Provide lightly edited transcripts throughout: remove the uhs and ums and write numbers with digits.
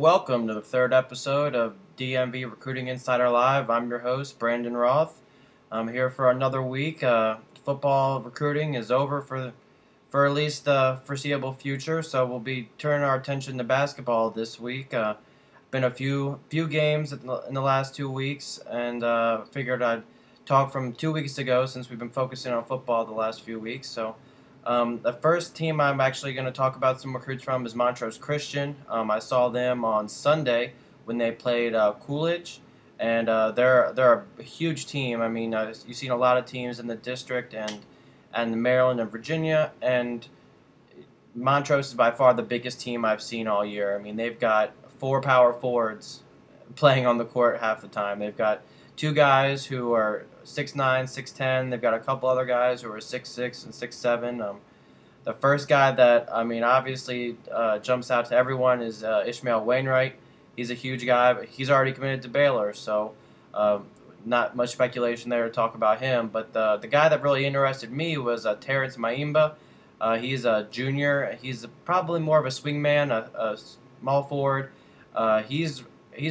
welcome to the third episode of DMV Recruiting Insider Live. I'm your host, Branden Roth. I'm here for another week. Football recruiting is over for at least the foreseeable future, so we'll be turning our attention to basketball this week. Been a few games in the last 2 weeks, and figured I'd talk from 2 weeks ago since we've been focusing on football the last few weeks. So the first team I'm actually going to talk about some recruits from is Montrose Christian. I saw them on Sunday when they played Coolidge, and they're a huge team. I mean, you've seen a lot of teams in the district and Maryland and Virginia, and Montrose is by far the biggest team I've seen all year. I mean, they've got 4 power forwards playing on the court half the time. They've got 2 guys who are 6'9", 6'10". They've got a couple other guys who are 6'6" and 6'7". The first guy that, I mean, obviously jumps out to everyone is Ishmael Wainwright. He's a huge guy, but he's already committed to Baylor, so not much speculation there to talk about him. But the guy that really interested me was Terrence Williams. He's a junior. He's probably more of a swingman, a small forward. He's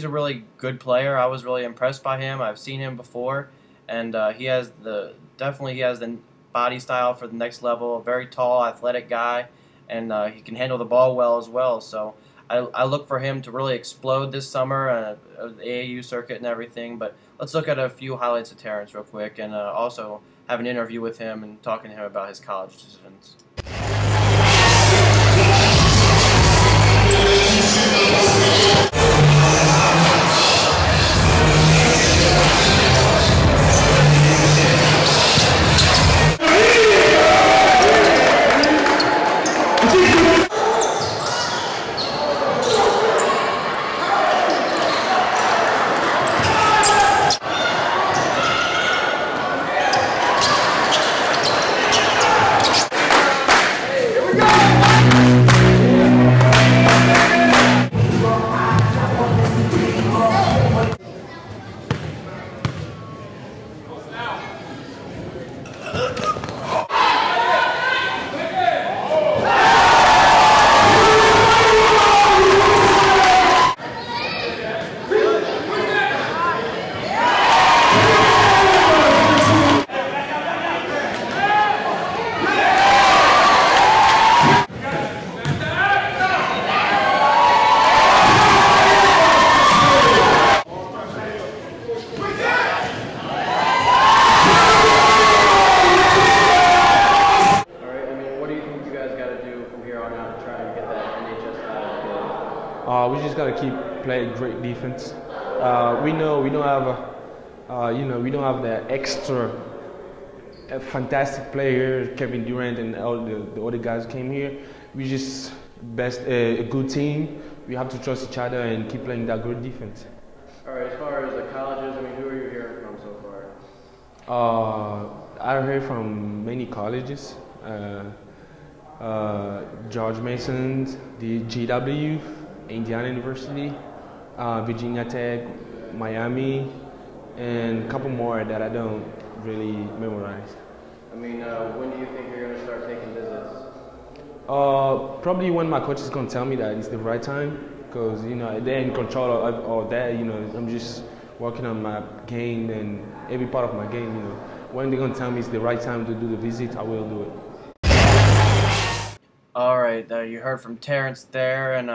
a really good player. I was really impressed by him. I've seen him before, and he has the body style for the next level. A very tall, athletic guy, and he can handle the ball well as well. So I look for him to really explode this summer, the AAU circuit and everything. But let's look at a few highlights of Terrence real quick, and also have an interview with him and talking to him about his college decisions. We just gotta keep playing great defense. We don't have that extra fantastic player, Kevin Durant and all the other guys came here. We just a good team. We have to trust each other and keep playing that good defense. All right, as far as the colleges, I mean, who are you hearing from so far? I heard from many colleges. George Mason, the GW, Indiana University, Virginia Tech, Miami, and a couple more that I don't really memorize. I mean, when do you think you're going to start taking visits? Probably when my coach is going to tell me that it's the right time, because they're in control of all that. I'm just working on my game and every part of my game. When they're going to tell me it's the right time to do the visit, I will do it. All right, you heard from Terrence there, and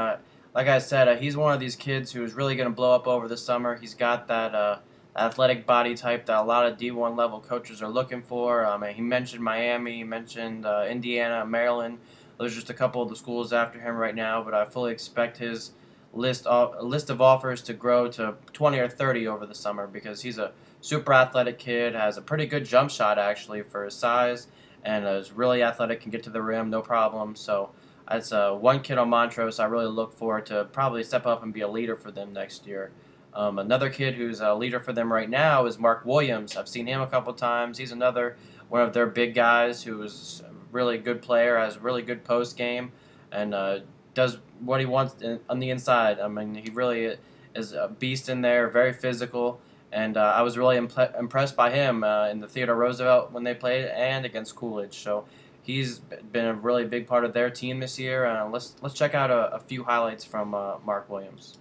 like I said, he's one of these kids who is really going to blow up over the summer. He's got that athletic body type that a lot of D1 level coaches are looking for. He mentioned Miami, he mentioned Indiana, Maryland. There's just a couple of the schools after him right now, but I fully expect his list of offers to grow to 20 or 30 over the summer, because he's a super athletic kid, has a pretty good jump shot actually for his size, and is really athletic, can get to the rim, no problem. So that's one kid on Montrose I really look forward to probably step up and be a leader for them next year. Another kid who's a leader for them right now is Mark Williams. I've seen him a couple times. He's another one of their big guys who is a really good player, has a really good post game, and does what he wants on the inside. I mean, he really is a beast in there, very physical, and I was really impressed by him in the Theodore Roosevelt when they played and against Coolidge. So he's been a really big part of their team this year. Let's check out a few highlights from Mark Williams.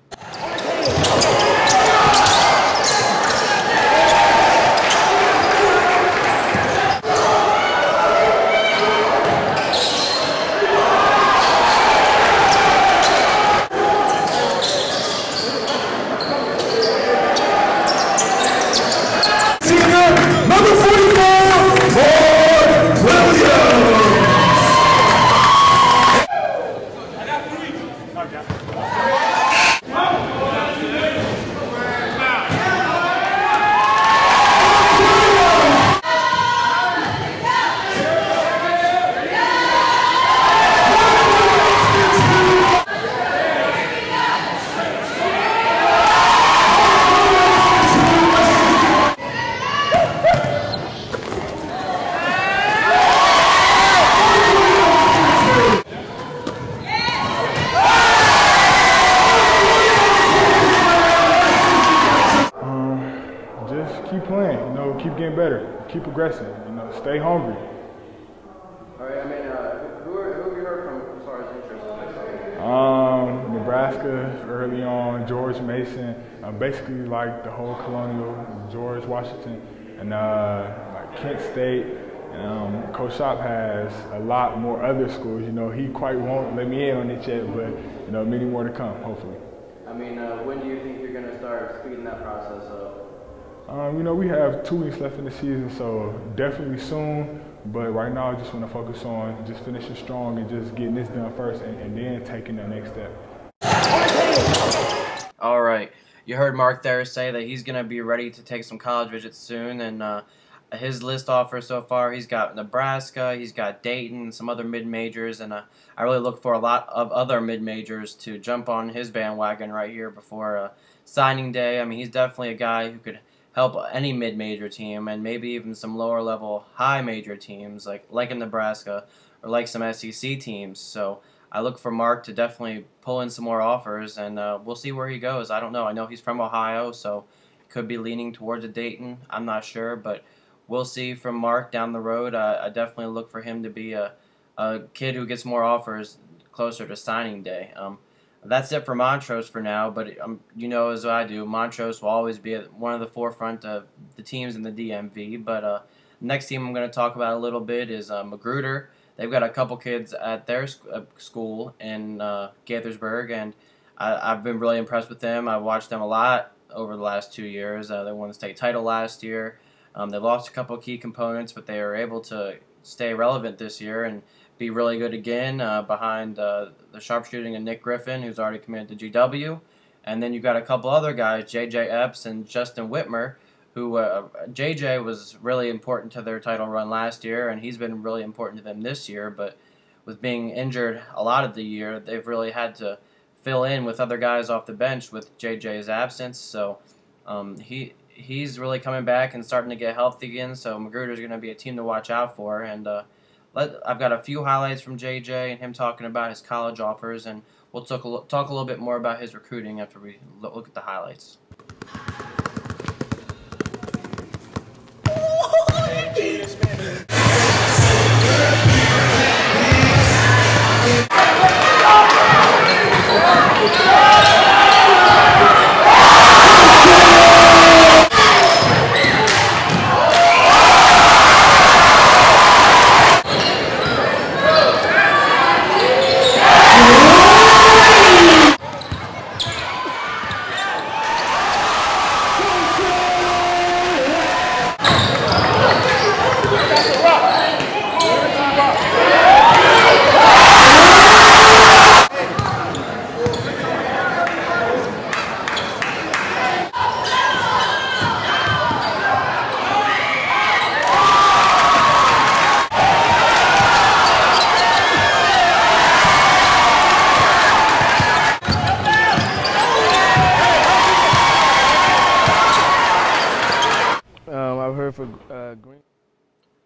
Number 44, Branden Williams. Just keep playing, keep getting better, keep progressing, stay hungry. All right, who have you heard from as far as interest? Nebraska early on, George Mason, basically like the whole Colonial, George Washington, and like Kent State. And Coach Shop has a lot more other schools. He quite won't let me in on it yet, but many more to come, hopefully. When do you think you're going to start speeding that process up? We have 2 weeks left in the season, so definitely soon. But right now, I just want to focus on just finishing strong and just getting this done first, and then taking the next step. All right, you heard Mark there say that he's going to be ready to take some college visits soon, and his list offers so far, he's got Nebraska, he's got Dayton, some other mid-majors, and I really look for a lot of other mid-majors to jump on his bandwagon right here before signing day. He's definitely a guy who could help any mid-major team, and maybe even some lower-level high-major teams like in Nebraska or like some SEC teams. So I look for Mark to definitely pull in some more offers, and we'll see where he goes. I don't know. I know he's from Ohio, so could be leaning towards a Dayton. I'm not sure, but we'll see from Mark down the road. I definitely look for him to be a kid who gets more offers closer to signing day. That's it for Montrose for now, but as I do, Montrose will always be at one of the forefront of the teams in the DMV. But next team I'm going to talk about a little bit is McGruder. They've got a couple kids at their school in Gaithersburg, and I've been really impressed with them. I've watched them a lot over the last 2 years. They won the state title last year. They lost a couple key components, but they were able to stay relevant this year and be really good again behind the sharpshooting of Nick Griffin, who's already committed to GW. And then you've got a couple other guys, J.J. Epps and Justin Whitmer, who J.J. was really important to their title run last year, and he's been really important to them this year. But with being injured a lot of the year, they've really had to fill in with other guys off the bench with J.J.'s absence. So he's really coming back and starting to get healthy again. So McGruder's going to be a team to watch out for. And I've got a few highlights from JJ and him talking about his college offers, and we'll talk a little bit more about his recruiting after we look at the highlights.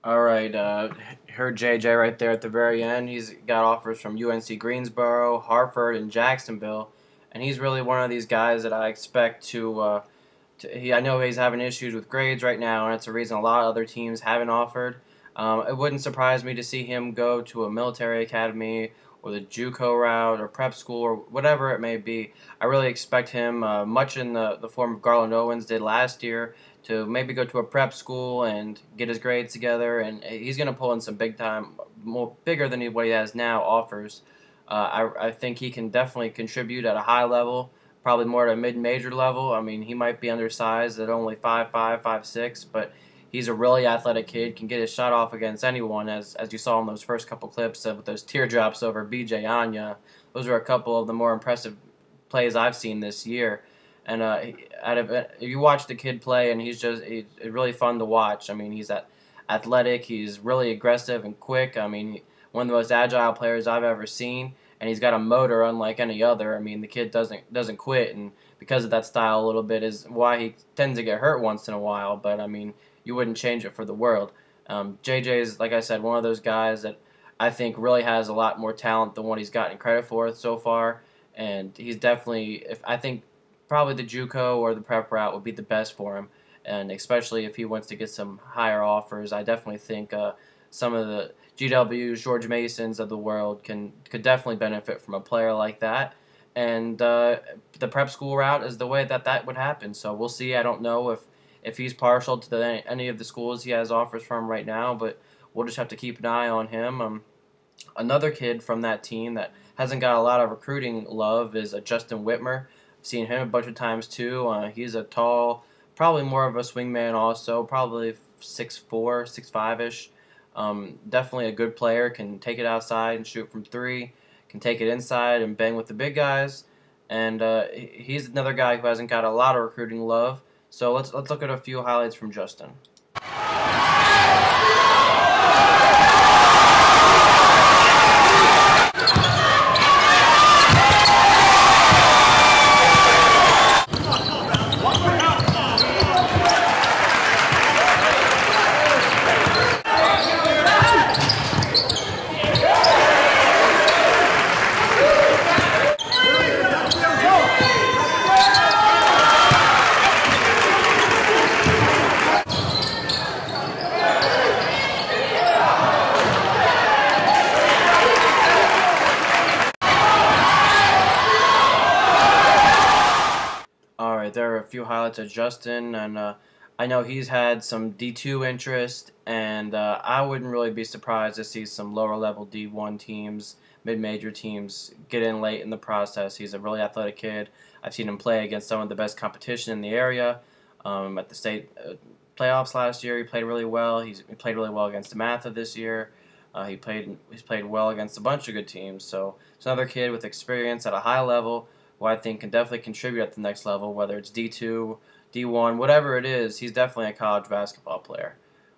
All right, heard JJ right there at the very end. He's got offers from UNC Greensboro, Harper, and Jacksonville, and he's really one of these guys that I expect to. I know he's having issues with grades right now, and it's a reason a lot of other teams haven't offered. It wouldn't surprise me to see him go to a military academy or the JUCO route or prep school or whatever it may be. I really expect him, much in the form of Garland Owens did last year, to maybe go to a prep school and get his grades together, and he's going to pull in some big time, more bigger than what he has now offers. I think he can definitely contribute at a high level, probably more at a mid-major level. I mean, he might be undersized at only 5'5", 5'6", but he's a really athletic kid, can get his shot off against anyone, as you saw in those first couple clips with those teardrops over BJ Anya. Those are a couple of the more impressive plays I've seen this year. And if you watch the kid play, and he's really fun to watch. I mean, he's athletic, he's really aggressive and quick. I mean, one of the most agile players I've ever seen, and he's got a motor unlike any other. I mean, the kid doesn't quit, and because of that style a little bit is why he tends to get hurt once in a while. But I mean, you wouldn't change it for the world. JJ is, like I said, one of those guys that I think really has a lot more talent than what he's gotten credit for so far, and he's definitely, I think probably the JUCO or the prep route would be the best for him, and especially if he wants to get some higher offers, I definitely think some of the GWs, George Masons of the world could definitely benefit from a player like that. And the prep school route is the way that would happen. So we'll see. I don't know if he's partial to any of the schools he has offers from right now, but we'll just have to keep an eye on him. Another kid from that team that hasn't got a lot of recruiting love is Justin Whitmer. I've seen him a bunch of times too. He's a tall, probably more of a swingman also, probably 6'4", 6'5"-ish. Definitely a good player, can take it outside and shoot from three, can take it inside and bang with the big guys. And he's another guy who hasn't got a lot of recruiting love. So let's look at a few highlights from Justin. There are a few highlights of Justin, and I know he's had some D2 interest, and I wouldn't really be surprised to see some lower level D1 teams, mid-major teams get in late in the process. He's a really athletic kid. I've seen him play against some of the best competition in the area. At the state playoffs last year, he played really well. He played really well against DeMatha this year. He's played well against a bunch of good teams. So it's another kid with experience at a high level, who I think can definitely contribute at the next level, whether it's D2, D1, whatever it is. He's definitely a college basketball player.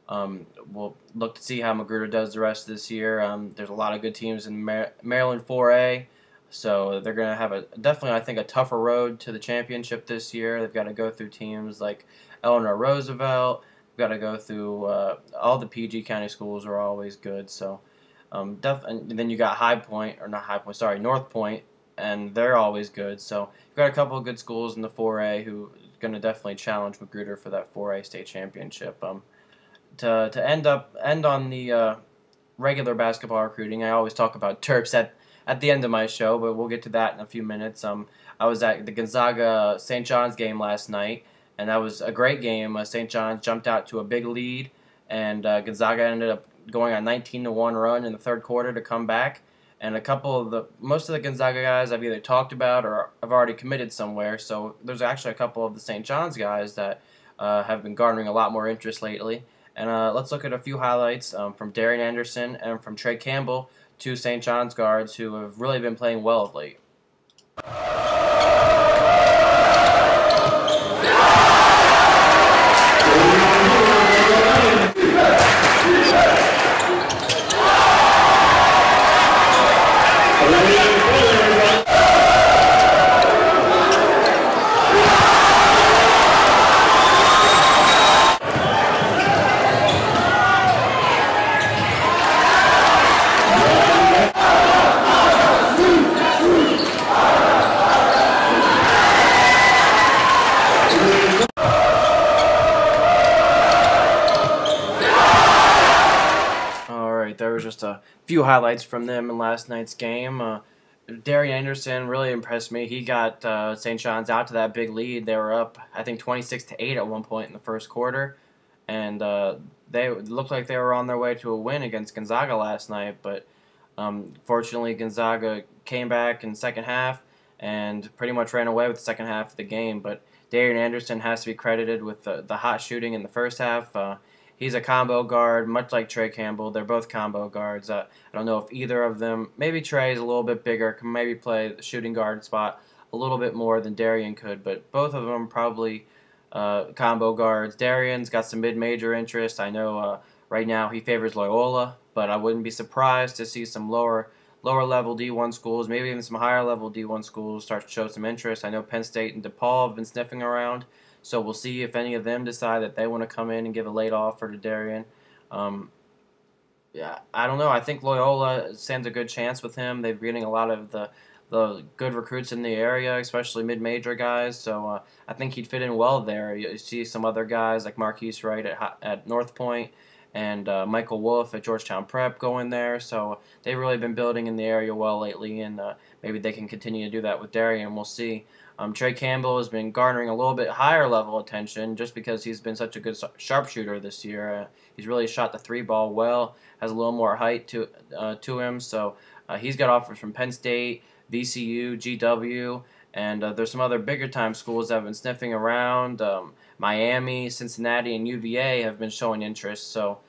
We'll look to see how McGruder does the rest of this year. There's a lot of good teams in Maryland 4A, so they're going to have definitely, I think, a tougher road to the championship this year. They've got to go through teams like Eleanor Roosevelt. They've got to go through all the PG County schools are always good. So, and then you got North Point, and they're always good. So you've got a couple of good schools in the 4A who are going to definitely challenge McGruder for that 4A state championship. To end on the regular basketball recruiting, I always talk about Terps at the end of my show, but we'll get to that in a few minutes. I was at the Gonzaga St. John's game last night, and that was a great game. St. John's jumped out to a big lead, and Gonzaga ended up going on a 19-1 run in the third quarter to come back. And most of the Gonzaga guys I've either talked about or have already committed somewhere. So there's actually a couple of the St. John's guys that have been garnering a lot more interest lately. And let's look at a few highlights from Darien Anderson and from Trey Campbell, two St. John's guards who have really been playing well of late. right. There was just a few highlights from them in last night's game. Darien Anderson really impressed me. He got St. John's out to that big lead. They were up, I think, 26-8 at one point in the first quarter, and they looked like they were on their way to a win against Gonzaga last night. But fortunately, Gonzaga came back in the second half and pretty much ran away with the second half of the game. But Darien Anderson has to be credited with the hot shooting in the first half. He's a combo guard, much like Trey Campbell. They're both combo guards. I don't know if either of them, maybe Trey's a little bit bigger, can maybe play the shooting guard spot a little bit more than Darien could, but both of them probably combo guards. Darien's got some mid-major interest. I know right now he favors Loyola, but I wouldn't be surprised to see some lower level D1 schools, maybe even some higher level D1 schools start to show some interest. I know Penn State and DePaul have been sniffing around. So we'll see if any of them decide that they want to come in and give a late offer to Darien. Yeah, I don't know. I think Loyola stands a good chance with him. They're getting a lot of the good recruits in the area, especially mid-major guys. So I think he'd fit in well there. You see some other guys like Marquise Wright at North Point and Michael Wolf at Georgetown Prep going there. So they've really been building in the area well lately, and maybe they can continue to do that with Darien. We'll see. Trey Campbell has been garnering a little bit higher level attention just because he's been such a good sharpshooter this year. He's really shot the three ball well, has a little more height to him. So he's got offers from Penn State, VCU, GW, and there's some other bigger time schools that have been sniffing around. Miami, Cincinnati, and UVA have been showing interest. So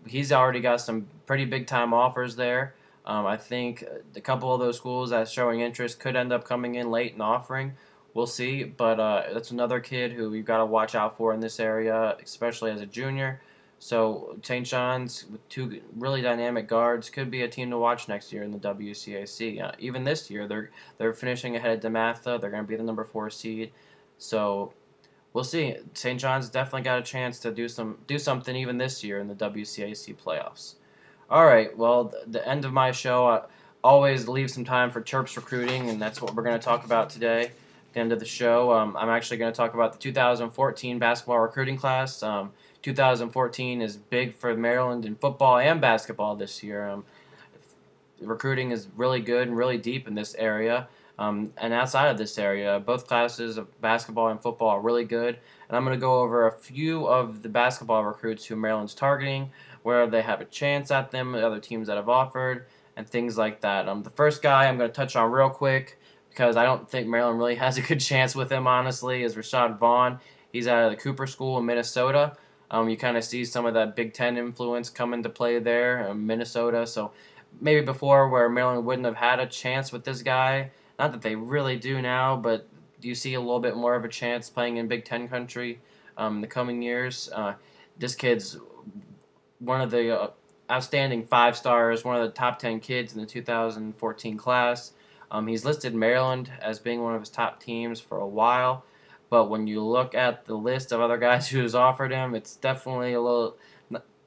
he's already got some pretty big time offers there. I think a couple of those schools that's showing interest could end up coming in late and offering. We'll see, but that's another kid who we've got to watch out for in this area, especially as a junior. So St. John's with two really dynamic guards could be a team to watch next year in the WCAC. Even this year, they're finishing ahead of DeMatha. They're going to be the number 4 seed. So we'll see. St. John's definitely got a chance to do something even this year in the WCAC playoffs. All right, well, the end of my show, I always leave some time for Terps recruiting, and that's what we're going to talk about today. At the end of the show, I'm actually going to talk about the 2014 basketball recruiting class. 2014 is big for Maryland in football and basketball this year. Recruiting is really good and really deep in this area. And outside of this area, both classes of basketball and football are really good. And I'm going to go over a few of the basketball recruits who Maryland's targeting, where they have a chance at them, the other teams that have offered, and things like that. The first guy I'm going to touch on real quick, because I don't think Maryland really has a good chance with him, honestly, is Rashad Vaughn. He's out of the Cooper School in Minnesota. You kind of see some of that Big Ten influence come into play there, Minnesota. So maybe before where Maryland wouldn't have had a chance with this guy, not that they really do now, but do you see a little bit more of a chance playing in Big Ten country in the coming years? This kid's one of the outstanding 5 stars, one of the top 10 kids in the 2014 class. He's listed Maryland as being one of his top teams for a while, but when you look at the list of other guys who's offered him, it's definitely a little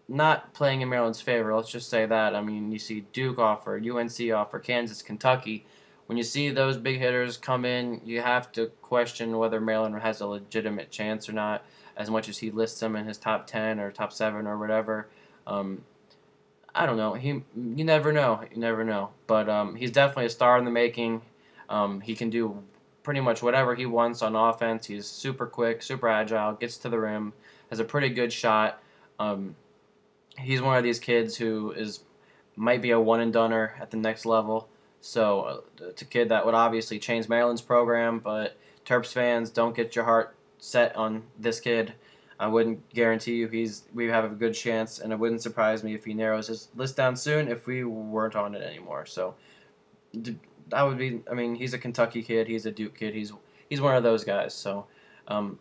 not playing in Maryland's favor. Let's just say that. I mean, you see Duke offer, UNC offer, Kansas, Kentucky. When you see those big hitters come in, you have to question whether Maryland has a legitimate chance or not, as much as he lists them in his top 10 or top 7 or whatever. I don't know. You never know. You never know. But he's definitely a star in the making. He can do pretty much whatever he wants on offense. He's super quick, super agile, gets to the rim, has a pretty good shot. He's one of these kids who might be a one-and-doner at the next level. So it's a kid that would obviously change Maryland's program, but Terps fans, don't get your heart set on this kid. I wouldn't guarantee you we have a good chance, and it wouldn't surprise me if he narrows his list down soon if we weren't on it anymore. So that would be, I mean, he's a Kentucky kid, he's a Duke kid, he's one of those guys. So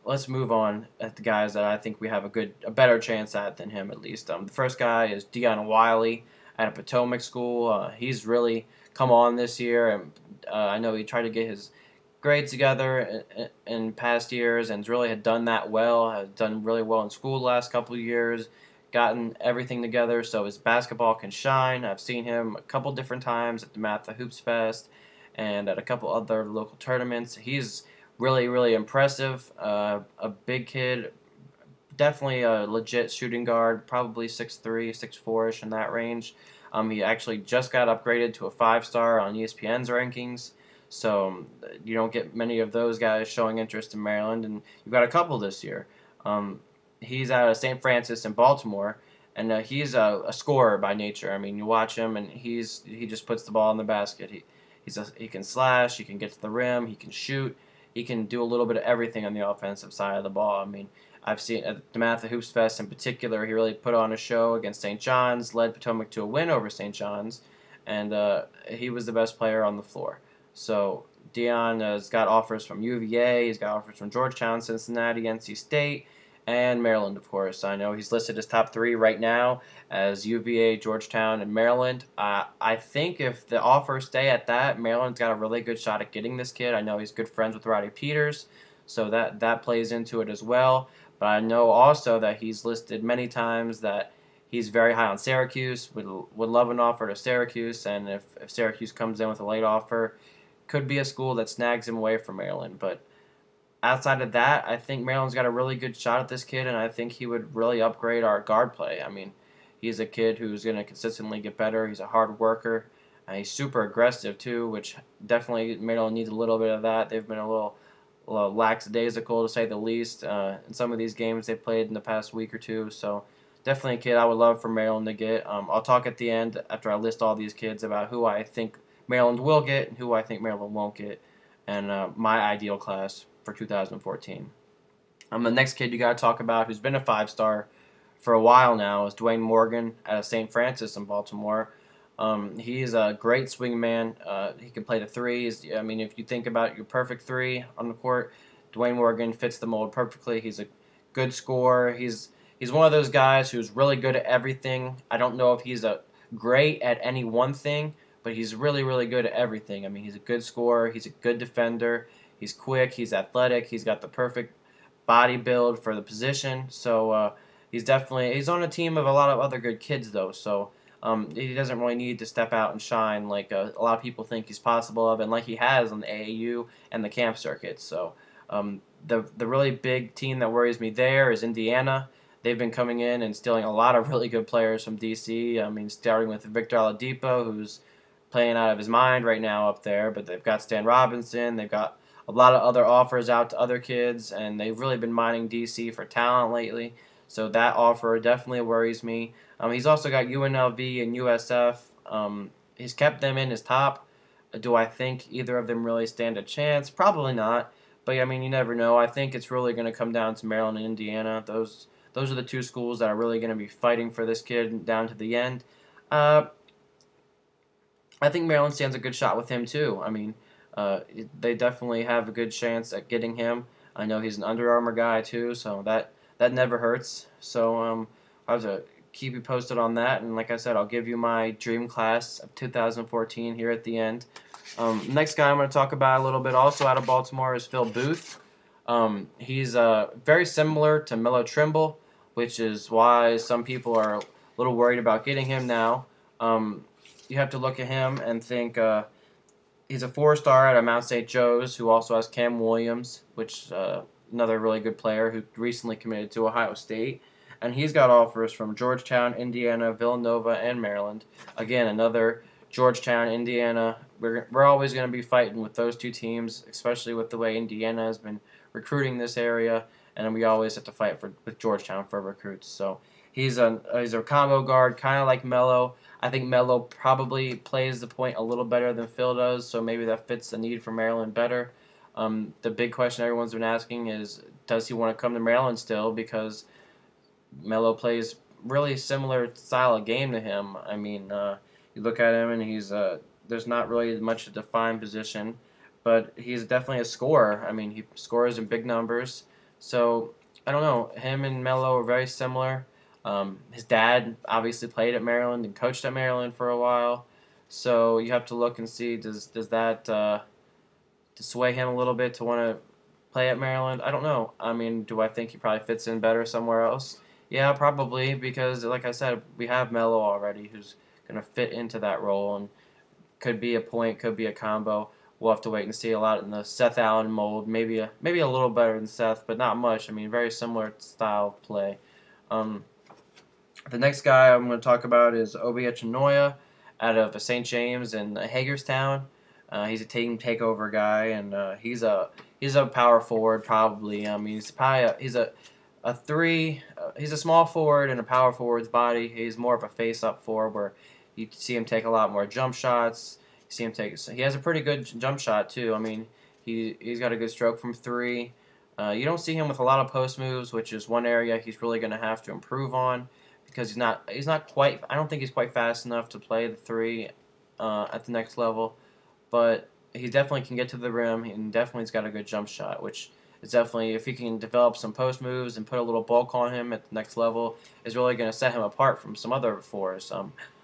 let's move on at the guys that I think we have a better chance at than him at least. The first guy is Dion Wiley at a Potomac school. He's really come on this year, and I know he tried to get his grades together in past years and really had done that well, has done really well in school the last couple of years, gotten everything together so his basketball can shine. I've seen him a couple different times at the DeMatha Hoops Fest and at a couple other local tournaments. He's really, really impressive, a big kid, definitely a legit shooting guard, probably 6'3", 6'4"-ish in that range. He actually just got upgraded to a 5-star on ESPN's rankings, so you don't get many of those guys showing interest in Maryland, and you've got a couple this year. He's out of St. Francis in Baltimore, and he's a scorer by nature. I mean, you watch him, and he just puts the ball in the basket. He can slash, he can get to the rim, he can shoot, he can do a little bit of everything on the offensive side of the ball. I mean, I've seen at the Matha Hoops Fest in particular, he really put on a show against St. John's, led Potomac to a win over St. John's, and he was the best player on the floor. So Dion has got offers from UVA, he's got offers from Georgetown, Cincinnati, NC State, and Maryland, of course. I know he's listed as top 3 right now as UVA, Georgetown, and Maryland. I think if the offers stay at that, Maryland's got a really good shot at getting this kid. I know he's good friends with Roddy Peters, so that plays into it as well. But I know also that he's listed many times that he's very high on Syracuse, would love an offer to Syracuse, and if Syracuse comes in with a late offer, could be a school that snags him away from Maryland. But outside of that, I think Maryland's got a really good shot at this kid, and I think he would really upgrade our guard play. I mean, he's a kid who's going to consistently get better. He's a hard worker, and he's super aggressive too, which definitely Maryland needs a little bit of that. They've been a little lackadaisical, to say the least, in some of these games they played in the past week or two. So definitely a kid I would love for Maryland to get. I'll talk at the end after I list all these kids about who I think Maryland will get and who I think Maryland won't get, and my ideal class for 2014. The next kid you got to talk about who's been a 5-star for a while now is Dwayne Morgan out of St. Francis in Baltimore. He's a great swingman. He can play the 3s. I mean, if you think about your perfect 3 on the court, Dwayne Morgan fits the mold perfectly. He's a good scorer. He's one of those guys who's really good at everything. I don't know if he's great at any one thing, but he's really, really good at everything. I mean, he's a good scorer. He's a good defender. He's quick. He's athletic. He's got the perfect body build for the position. So he's on a team of a lot of other good kids, though. So he doesn't really need to step out and shine like a lot of people think he's possible of, and like he has on the AAU and the camp circuit. So the really big team that worries me there is Indiana. They've been coming in and stealing a lot of really good players from DC. I mean, starting with Victor Oladipo, who's playing out of his mind right now up there, but they've got Stan Robinson. They've got a lot of other offers out to other kids, and they've really been mining DC for talent lately. So that offer definitely worries me. He's also got UNLV and USF. He's kept them in his top. Do I think either of them really stand a chance? Probably not. But, I mean, you never know. I think it's really going to come down to Maryland and Indiana. Those are the 2 schools that are really going to be fighting for this kid down to the end. I think Maryland stands a good shot with him, too. I mean, they definitely have a good chance at getting him. I know he's an Under Armour guy, too, so that never hurts. So I have to keep you posted on that. And like I said, I'll give you my dream class of 2014 here at the end. Next guy I'm going to talk about a little bit also out of Baltimore is Phil Booth. He's very similar to Melo Trimble, which is why some people are a little worried about getting him now. You have to look at him and think he's a 4-star out of Mount St. Joe's, who also has Cam Williams, which another really good player who recently committed to Ohio State. And he's got offers from Georgetown, Indiana, Villanova, and Maryland. Again, another Georgetown, Indiana. We're always going to be fighting with those 2 teams, especially with the way Indiana has been recruiting this area, and we always have to fight with Georgetown for recruits. So he's a combo guard, kind of like Melo. I think Melo probably plays the point a little better than Phil does, so maybe that fits the need for Maryland better. The big question everyone's been asking is, does he want to come to Maryland still? Because Melo plays really similar style of game to him. I mean, you look at him and he's there's not really much to define position, but he's definitely a scorer. I mean, he scores in big numbers. So I don't know. Him and Melo are very similar. His dad obviously played at Maryland and coached at Maryland for a while. So you have to look and see, does that to sway him a little bit to want to play at Maryland? I don't know. I mean, do I think he probably fits in better somewhere else? Yeah, probably, because like I said, we have Melo already who's going to fit into that role and could be a point, could be a combo. we'll have to wait and see. A lot in the Seth Allen mold, maybe a little better than Seth, but not much. I mean, very similar style of play. The next guy I'm going to talk about is Obeah Chenoa out of St. James in Hagerstown. He's a team takeover guy, and he's a power forward probably. He's a three. He's a small forward in a power forward's body. He's more of a face-up forward where you see him take a lot more jump shots. You see him take. He has a pretty good jump shot too. I mean, he's got a good stroke from three. You don't see him with a lot of post moves, which is one area he's really going to have to improve on because he's not quite. I don't think he's quite fast enough to play the three at the next level, but he definitely can get to the rim and definitely's got a good jump shot, which is definitely, if he can develop some post moves and put a little bulk on him at the next level, is really going to set him apart from some other fours.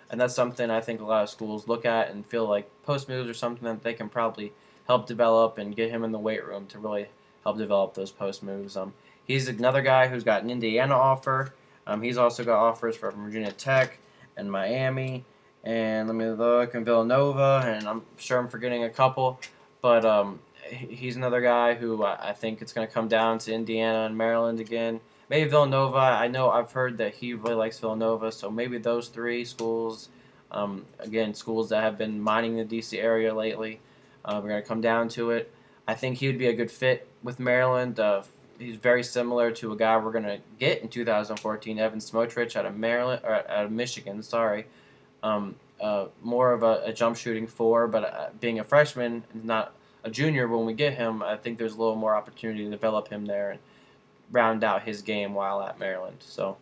And that's something I think a lot of schools look at and feel like post moves are something that they can probably help develop and get him in the weight room to really help develop those post moves. He's another guy who's got an Indiana offer. He's also got offers from Virginia Tech and Miami, and let me look, in Villanova, and I'm sure I'm forgetting a couple, but he's another guy who I think it's going to come down to Indiana and Maryland again. Maybe Villanova. I know I've heard that he really likes Villanova, so maybe those three schools, again, schools that have been mining the D.C. area lately, we're going to come down to it. I think he would be a good fit with Maryland. He's very similar to a guy we're going to get in 2014, Evan Smotrich out of Maryland or out of Michigan. Sorry, more of a jump shooting four, but being a freshman, not a junior when we get him, I think there's a little more opportunity to develop him there and round out his game while at Maryland. So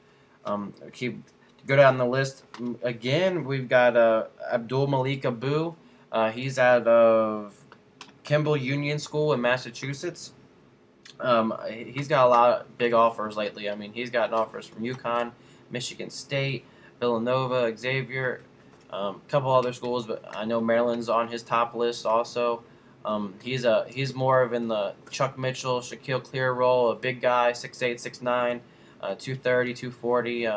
go down the list again. We've got Abdul Malik Abu. He's out of Kimball Union School in Massachusetts. He's got a lot of big offers lately. I mean, he's gotten offers from UConn, Michigan State, Villanova, Xavier, a couple other schools, but I know Maryland's on his top list also. He's more of in the Chuck Mitchell, Shaquille Clear role, a big guy, 6'8", 6'9", 230, 240.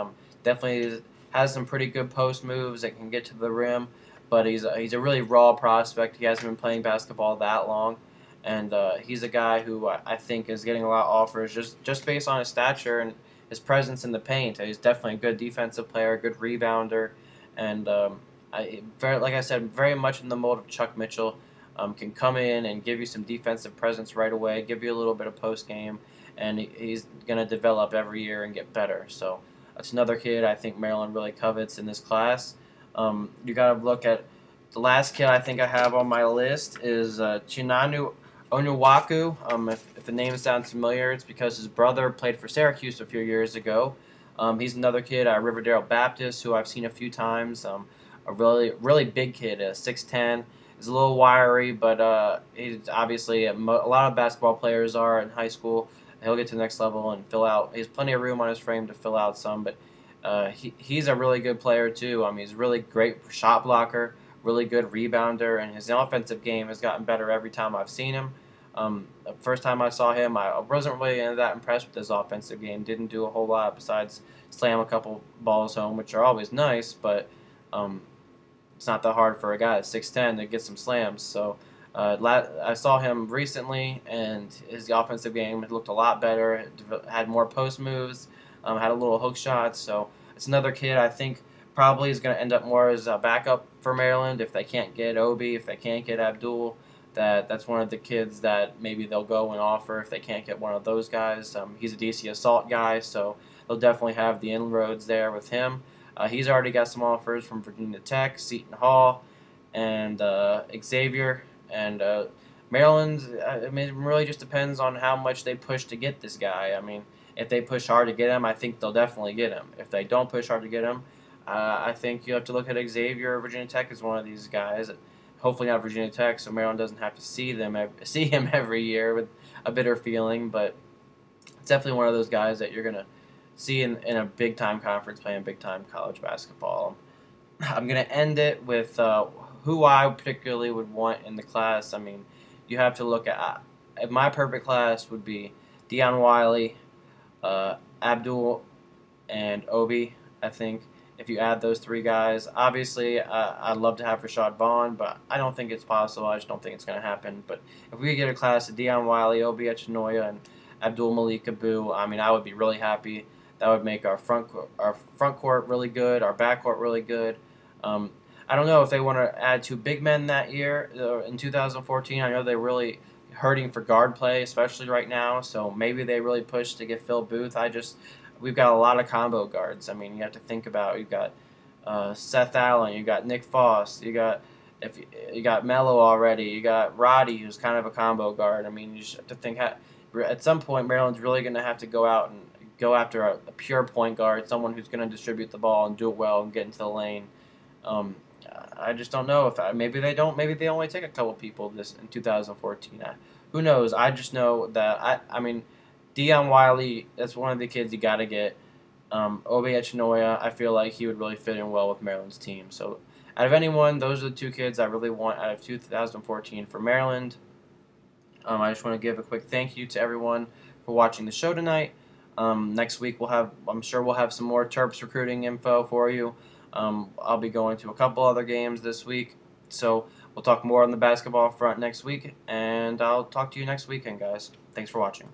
Definitely has some pretty good post moves that can get to the rim, but he's a really raw prospect. He hasn't been playing basketball that long, and he's a guy who I think is getting a lot of offers just based on his stature and his presence in the paint. He's definitely a good defensive player, good rebounder, and like I said, very much in the mold of Chuck Mitchell. Can come in and give you some defensive presence right away, give you a little bit of post game, and he's going to develop every year and get better. So that's another kid I think Maryland really covets in this class. You got to look at the last kid I think I have on my list is Chinanu Onuwaku. If the name sounds familiar, it's because his brother played for Syracuse a few years ago. He's another kid at Riverdale Baptist who I've seen a few times. A really big kid, 6'10". He's a little wiry, but he's obviously a lot of basketball players are in high school. He'll get to the next level and fill out. He has plenty of room on his frame to fill out some, but he's a really good player too. I mean, he's a really great shot blocker, really good rebounder, and his offensive game has gotten better every time I've seen him. The first time I saw him, I wasn't really that impressed with his offensive game. Didn't do a whole lot besides slam a couple balls home, which are always nice, but it's not that hard for a guy at 6'10" to get some slams. So I saw him recently, and his offensive game looked a lot better. Had more post moves, had a little hook shot. So it's another kid I think probably is going to end up more as a backup for Maryland if they can't get Obi, if they can't get Abdul. That's one of the kids that maybe they'll go and offer if they can't get one of those guys. He's a DC Assault guy, so they'll definitely have the inroads there with him. He's already got some offers from Virginia Tech, Seton Hall, and Xavier. And Maryland, I mean, it really just depends on how much they push to get this guy. I mean, if they push hard to get him, I think they'll definitely get him. If they don't push hard to get him, I think you have to look at Xavier or Virginia Tech as one of these guys. Hopefully not Virginia Tech, so Maryland doesn't have to see him every year with a bitter feeling. But it's definitely one of those guys that you're going to see in a big-time conference playing big-time college basketball. I'm going to end it with who I particularly would want in the class. I mean, you have to look at my perfect class would be Dion Wiley, Abdul, and Obi, I think. if you add those three guys. Obviously, I'd love to have Rashad Vaughn, but I don't think it's possible. I just don't think it's going to happen. But if we get a class of Deion Wiley, Obeah Chenoa, and Abdul Malik Abu, I mean, I would be really happy. That would make our front court really good, our back court really good. I don't know if they want to add two big men that year in 2014. I know they're really hurting for guard play, especially right now. So maybe they really push to get Phil Booth. We've got a lot of combo guards. I mean, you have to think about, you've got Seth Allen, you got Nick Foss, you got Mello already, you got Roddy, who's kind of a combo guard. I mean, you just have to think at some point Maryland's really going to have to go out and go after a pure point guard, someone who's going to distribute the ball and do it well and get into the lane. I just don't know if maybe they don't. Maybe they only take a couple people this in 2014. Who knows? I just know that I mean, Deion Wiley. That's one of the kids you got to get. Obeah Chenoa, I feel like he would really fit in well with Maryland's team. So out of anyone, those are the two kids I really want out of 2014 for Maryland. I just want to give a quick thank you to everyone for watching the show tonight. Next week I'm sure we'll have some more Terps recruiting info for you. I'll be going to a couple other games this week, so we'll talk more on the basketball front next week, and I'll talk to you next weekend, guys. Thanks for watching.